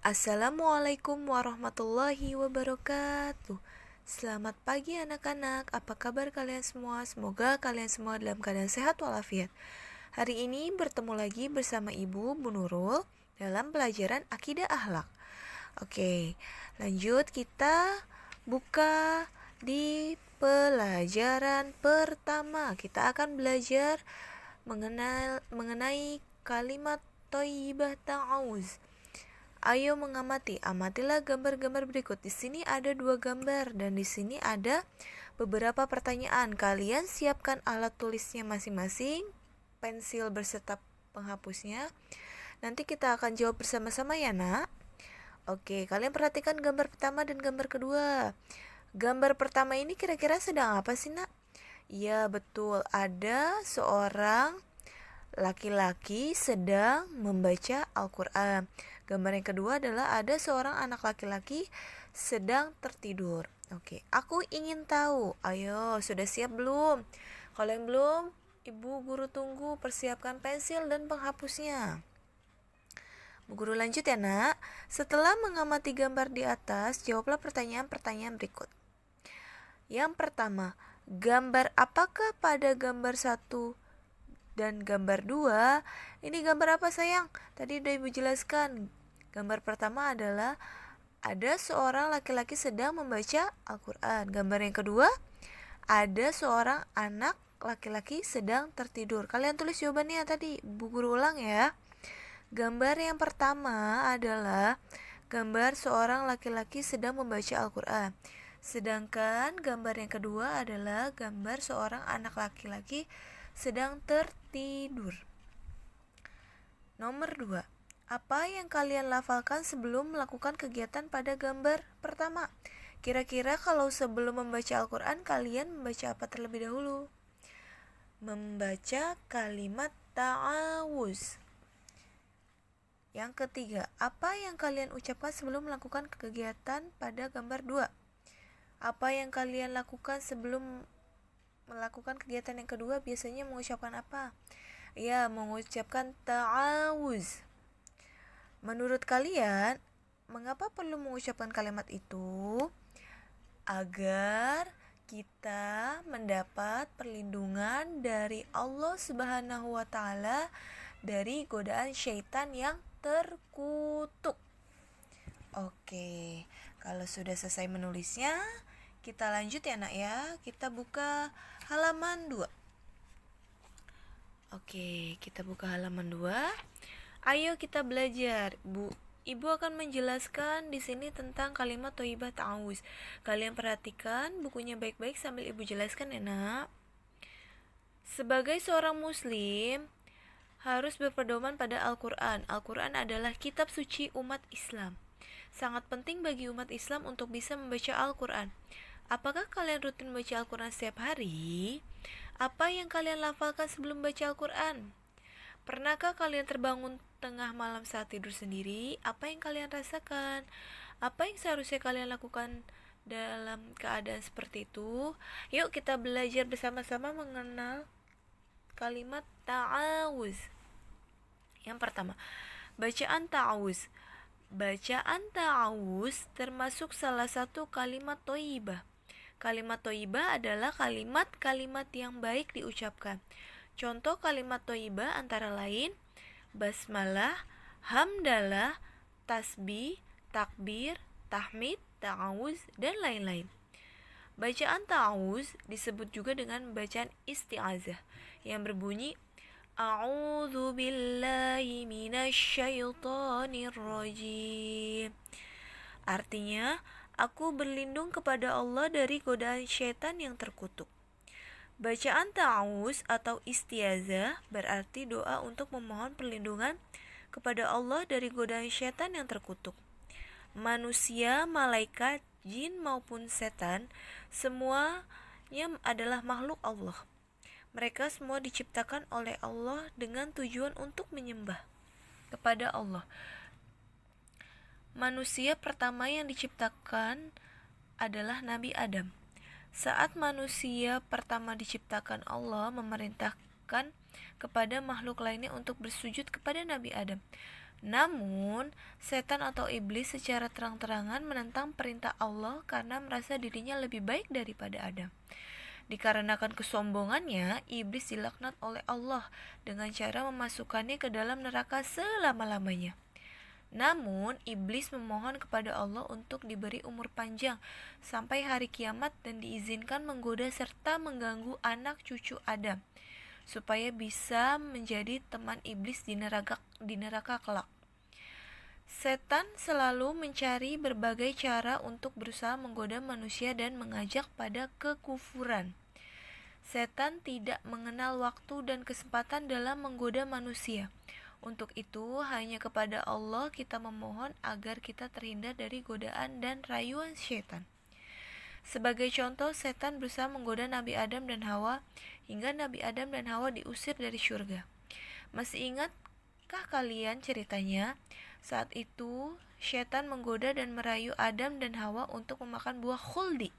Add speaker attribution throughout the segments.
Speaker 1: Assalamualaikum warahmatullahi wabarakatuh. Selamat pagi anak-anak, apa kabar kalian semua? Semoga kalian semua dalam keadaan sehat walafiat. Hari ini bertemu lagi bersama Ibu Bu Nurul dalam pelajaran Akidah Akhlak. Oke, lanjut kita buka di pelajaran pertama. Kita akan belajar mengenai kalimat Thayyibah Ta'awuz. Ayo mengamati, amatilah gambar-gambar berikut. Di sini ada 2 gambar dan di sini ada beberapa pertanyaan. Kalian siapkan alat tulisnya masing-masing, pensil berserta penghapusnya. Nanti kita akan jawab bersama-sama ya, Nak. Oke, kalian perhatikan gambar pertama dan gambar kedua. Gambar pertama ini kira-kira sedang apa sih, Nak? Iya, betul. Ada seorang laki-laki sedang membaca Al-Quran. Gambar yang kedua adalah ada seorang anak laki-laki sedang tertidur. Oke, aku ingin tahu. Ayo, sudah siap belum? Kalau yang belum, Ibu Guru tunggu, persiapkan pensil dan penghapusnya. Bu Guru lanjut ya, Nak. Setelah mengamati gambar di atas, jawablah pertanyaan-pertanyaan berikut. Yang pertama, gambar apakah pada gambar 1 dan gambar 2? Ini gambar apa sayang? Tadi udah Ibu jelaskan. Gambar pertama adalah ada seorang laki-laki sedang membaca Al-Quran. Gambar yang kedua, ada seorang anak laki-laki sedang tertidur. Kalian tulis jawabannya tadi, Bu Guru ulang ya. Gambar yang pertama adalah gambar seorang laki-laki sedang membaca Al-Quran. Sedangkan gambar yang kedua adalah gambar seorang anak laki-laki sedang tertidur. Nomor 2. Apa yang kalian lafalkan sebelum melakukan kegiatan pada gambar pertama? Kira-kira kalau sebelum membaca Al-Quran, kalian membaca apa terlebih dahulu? Membaca kalimat ta'awuz. Yang ketiga, apa yang kalian ucapkan sebelum melakukan kegiatan pada gambar 2? Apa yang kalian lakukan sebelum melakukan kegiatan yang kedua biasanya mengucapkan apa? Ya, mengucapkan ta'awuz. Menurut kalian, mengapa perlu mengucapkan kalimat itu? Agar kita mendapat perlindungan dari Allah Subhanahu wa Ta'ala dari godaan syaitan yang terkutuk. Oke, kalau sudah selesai menulisnya, kita lanjut ya, Nak ya. Kita buka halaman 2. Oke, kita buka halaman 2. Ayo kita belajar. Ibu akan menjelaskan di sini tentang kalimat Thayyibah Ta'awuz. Kalian perhatikan bukunya baik-baik sambil Ibu jelaskan ya, Nak. Sebagai seorang muslim, harus berpedoman pada Al-Quran. Al-Quran adalah kitab suci umat Islam. Sangat penting bagi umat Islam untuk bisa membaca Al-Quran. Apakah kalian rutin membaca Al-Quran setiap hari? Apa yang kalian lafalkan sebelum baca Al-Quran? Pernahkah kalian terbangun tengah malam saat tidur sendiri? Apa yang kalian rasakan? Apa yang seharusnya kalian lakukan dalam keadaan seperti itu? Yuk kita belajar bersama-sama mengenal kalimat ta'awuz. Yang pertama, bacaan ta'awuz. Bacaan ta'awuz termasuk salah satu kalimat thayyibah. Kalimat thayyibah adalah kalimat-kalimat yang baik diucapkan. Contoh kalimat thayyibah antara lain basmalah, hamdalah, tasbih, takbir, tahmid, ta'awuz, dan lain-lain. Bacaan ta'awuz disebut juga dengan bacaan isti'azah yang berbunyi A'udzu billahi minasyaitonir rajim. Artinya, aku berlindung kepada Allah dari godaan syaitan yang terkutuk. Bacaan ta'awuz atau isti'azah berarti doa untuk memohon perlindungan kepada Allah dari godaan syaitan yang terkutuk. Manusia, malaikat, jin maupun setan semuanya adalah makhluk Allah. Mereka semua diciptakan oleh Allah dengan tujuan untuk menyembah kepada Allah. Manusia pertama yang diciptakan adalah Nabi Adam. Saat manusia pertama diciptakan, Allah memerintahkan kepada makhluk lainnya untuk bersujud kepada Nabi Adam. Namun, setan atau iblis secara terang-terangan menentang perintah Allah karena merasa dirinya lebih baik daripada Adam. Dikarenakan kesombongannya, iblis dilaknat oleh Allah dengan cara memasukkannya ke dalam neraka selama-lamanya. Namun, iblis memohon kepada Allah untuk diberi umur panjang sampai hari kiamat dan diizinkan menggoda serta mengganggu anak cucu Adam, supaya bisa menjadi teman iblis di neraka kelak. Setan selalu mencari berbagai cara untuk berusaha menggoda manusia dan mengajak pada kekufuran. Setan tidak mengenal waktu dan kesempatan dalam menggoda manusia. Untuk itu, hanya kepada Allah kita memohon agar kita terhindar dari godaan dan rayuan setan. Sebagai contoh, setan berusaha menggoda Nabi Adam dan Hawa hingga Nabi Adam dan Hawa diusir dari surga. Masih ingatkah kalian ceritanya? Saat itu, setan menggoda dan merayu Adam dan Hawa untuk memakan buah khuldi.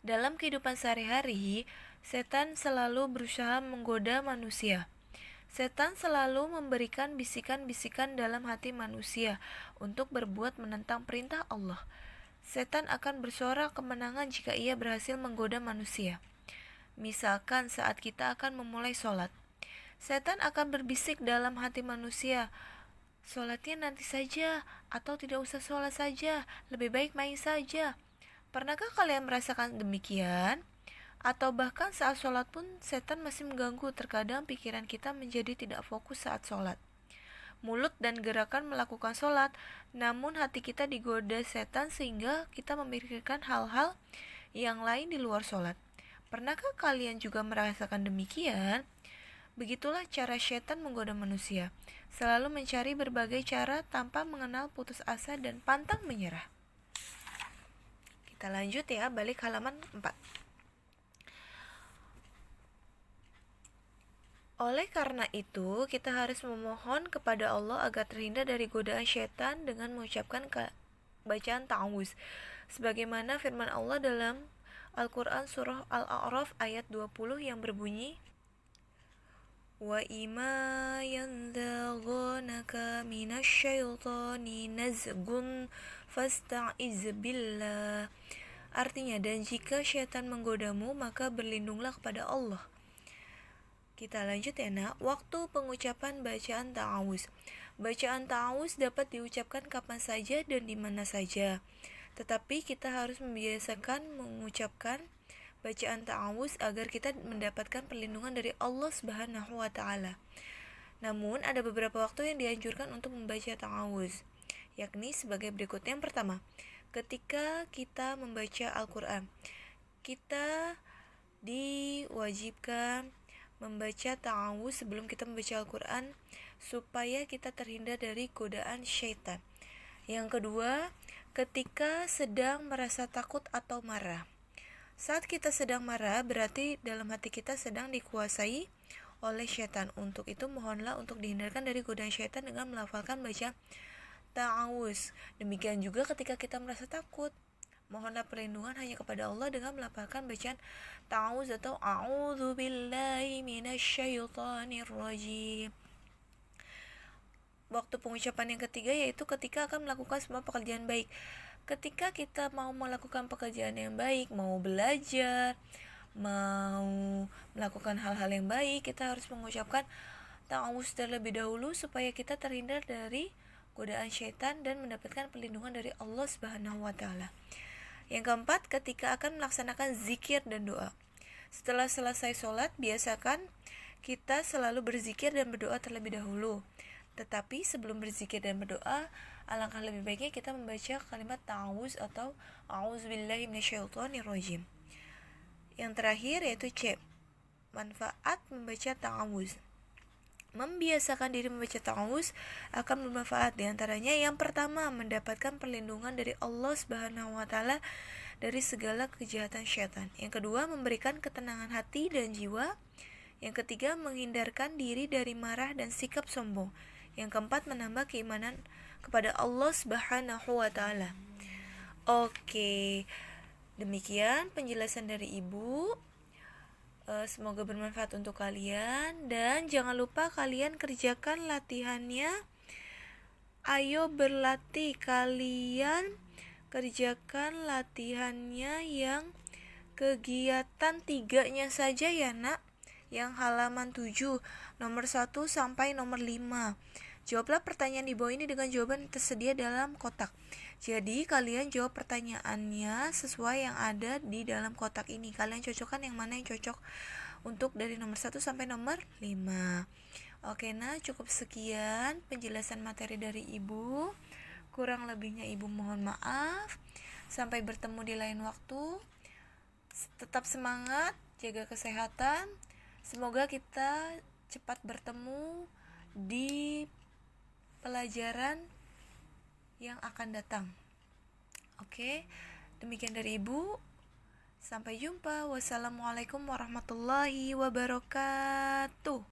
Speaker 1: Dalam kehidupan sehari-hari, setan selalu berusaha menggoda manusia. Setan selalu memberikan bisikan-bisikan dalam hati manusia untuk berbuat menentang perintah Allah. Setan akan bersorak kemenangan jika ia berhasil menggoda manusia. Misalkan saat kita akan memulai sholat, setan akan berbisik dalam hati manusia, sholatnya nanti saja, atau tidak usah sholat saja, lebih baik main saja. Pernahkah kalian merasakan demikian? Atau bahkan saat sholat pun setan masih mengganggu. Terkadang pikiran kita menjadi tidak fokus saat sholat. Mulut dan gerakan melakukan sholat, namun hati kita digoda setan sehingga kita memikirkan hal-hal yang lain di luar sholat. Pernahkah kalian juga merasakan demikian? Begitulah cara setan menggoda manusia, selalu mencari berbagai cara tanpa mengenal putus asa dan pantang menyerah. Kita lanjut ya, balik halaman 4. Oleh karena itu, kita harus memohon kepada Allah agar terhindar dari godaan syaitan dengan mengucapkan bacaan ta'awuz. Sebagaimana firman Allah dalam Al-Quran surah Al-A'raf ayat 20 yang berbunyi, Wa ima yanzaghanaka minasyaitani nazgun fasta'iz billah. Artinya, dan jika syaitan menggodamu, maka berlindunglah kepada Allah. Kita lanjut ya nak. Waktu pengucapan bacaan ta'awuz. Bacaan ta'awuz dapat diucapkan kapan saja dan di mana saja. Tetapi kita harus membiasakan mengucapkan bacaan ta'awuz agar kita mendapatkan perlindungan dari Allah Subhanahu wa taala. Namun ada beberapa waktu yang dianjurkan untuk membaca ta'awuz, yakni sebagai berikut. Yang pertama, ketika kita membaca Al-Quran, kita diwajibkan membaca ta'awuz sebelum kita membaca Al-Quran supaya kita terhindar dari godaan syaitan. Yang kedua, ketika sedang merasa takut atau marah. Saat kita sedang marah, berarti dalam hati kita sedang dikuasai oleh syaitan. Untuk itu mohonlah untuk dihindarkan dari godaan syaitan dengan melafalkan baca ta'awuz. Demikian juga ketika kita merasa takut, mohonlah perlindungan hanya kepada Allah dengan melafalkan bacaan ta'awuz atau a'udzubillahi minasyaitonir rajim. Waktu pengucapan yang ketiga yaitu ketika akan melakukan semua pekerjaan baik. Ketika kita mau melakukan pekerjaan yang baik, mau belajar, mau melakukan hal-hal yang baik, kita harus mengucapkan ta'awuz terlebih dahulu supaya kita terhindar dari godaan syaitan dan mendapatkan perlindungan dari Allah Subhanahu wa taala. Yang keempat, ketika akan melaksanakan zikir dan doa. Setelah selesai sholat, biasakan kita selalu berzikir dan berdoa terlebih dahulu. Tetapi sebelum berzikir dan berdoa, alangkah lebih baiknya kita membaca kalimat ta'awuz atau a'udzubillahi minasyaitonir rajim. Yang terakhir yaitu C, manfaat membaca ta'awuz. Membiasakan diri membaca ta'awuz akan bermanfaat. Di antaranya yang pertama, mendapatkan perlindungan dari Allah Subhanahu wa taala dari segala kejahatan syaitan. Yang kedua, memberikan ketenangan hati dan jiwa. Yang ketiga, menghindarkan diri dari marah dan sikap sombong. Yang keempat, menambah keimanan kepada Allah Subhanahu wa taala. Oke. Demikian penjelasan dari Ibu. Semoga bermanfaat untuk kalian dan jangan lupa kalian kerjakan latihannya ayo berlatih. Kalian kerjakan latihannya yang kegiatan 3-nya saja ya nak. Yang halaman 7, nomor 1 sampai nomor 5. Jawablah pertanyaan di bawah ini dengan jawaban tersedia dalam kotak. Jadi kalian jawab pertanyaannya sesuai yang ada di dalam kotak ini. Kalian cocokkan yang mana yang cocok untuk dari nomor 1 sampai nomor 5. Oke, nah cukup sekian penjelasan materi dari Ibu. Kurang lebihnya Ibu mohon maaf. Sampai bertemu di lain waktu. Tetap semangat, jaga kesehatan. Semoga kita cepat bertemu di pelajaran yang akan datang. Oke, demikian dari Ibu. Sampai jumpa. Wassalamualaikum warahmatullahi wabarakatuh.